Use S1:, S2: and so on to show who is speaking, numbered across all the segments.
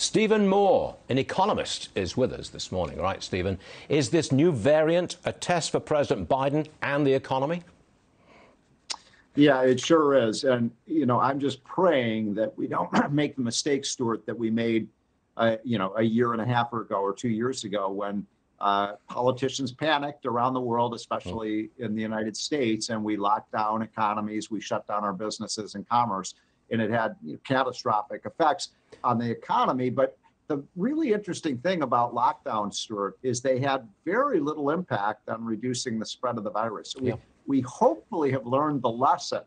S1: Stephen Moore, an economist, is with us this morning. Right, Stephen, is this new variant a test for President Biden and the economy?
S2: Yeah, it sure is. And, I'm just praying that we don't make the mistake, Stuart, that we made, a year and a half ago or 2 years ago when politicians panicked around the world, especially in the United States, and we locked down economies, we shut down our businesses and commerce, and it had catastrophic effects on the economy. But the really interesting thing about lockdowns, Stuart, is they had very little impact on reducing the spread of the virus. So we hopefully have learned the lesson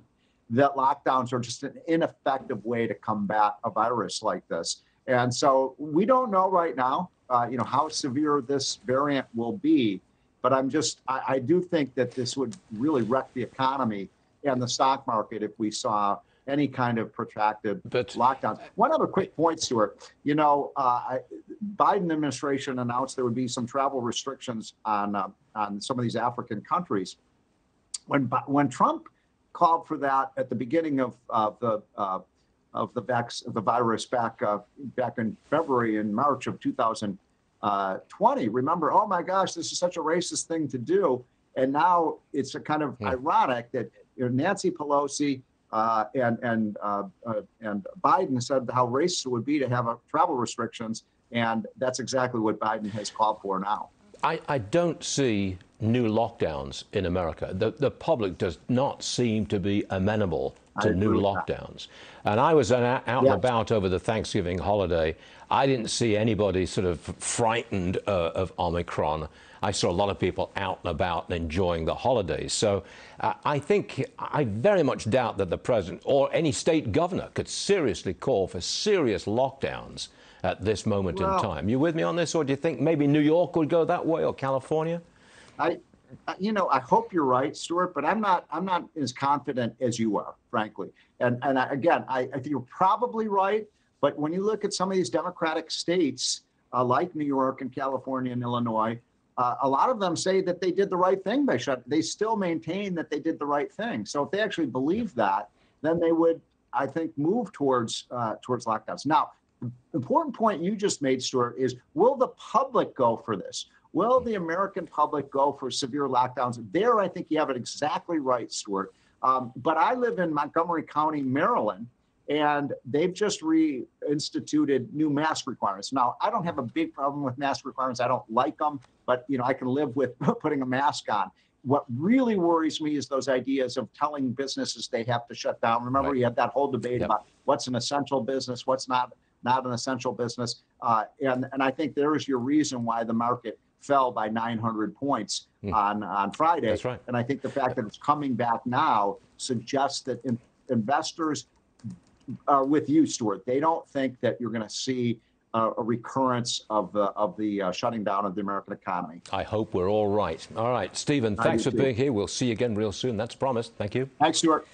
S2: that lockdowns are just an ineffective way to combat a virus like this. And so we don't know right now, how severe this variant will be. But I do think that this would really wreck the economy and the stock market if we saw any kind of protracted lockdowns. One other quick point, Stuart. Biden administration announced there would be some travel restrictions on some of these African countries. When Trump called for that at the beginning of the virus back in February and March of 2020, remember, oh my gosh, this is such a racist thing to do. And now it's a kind of ironic that Nancy Pelosi and Biden said how racist it would be to have travel restrictions, and that's exactly what Biden has called for now.
S1: I don't see new lockdowns in America. The public does not seem to be amenable to new lockdowns. And I was out and about over the Thanksgiving holiday. I didn't see anybody sort of frightened of Omicron. I saw a lot of people out and about and enjoying the holidays. So I very much doubt that the president or any state governor could seriously call for serious lockdowns at this moment in time. You with me on this, or do you think maybe New York would go that way, or California?
S2: I hope you're right, Stuart, but I'm not as confident as you are, frankly. And I think you're probably right. But when you look at some of these Democratic states, like New York and California and Illinois, a lot of them say that they did the right thing by shutting. They still maintain that they did the right thing. So if they actually believe that, then they would, I think, move towards lockdowns. Now, the important point you just made, Stuart, is will the public go for this? Will the American public go for severe lockdowns? There, I think you have it exactly right, Stuart. But I live in Montgomery County, Maryland, and they've just reinstituted new mask requirements. Now, I don't have a big problem with mask requirements. I don't like them, but I can live with putting a mask on. What really worries me is those ideas of telling businesses they have to shut down. Remember, you had that whole debate about what's an essential business, what's not an essential business. And I think there is your reason why the market fell by 900 points on Friday.
S1: That's right.
S2: And I think the fact that it's coming back now suggests that investors are with you, Stuart. They don't think that you're going to see a recurrence of the shutting down of the American economy.
S1: I hope we're all right. All right, Stephen, thanks for being here. We'll see you again real soon. That's promised. Thank you.
S2: Thanks, Stuart.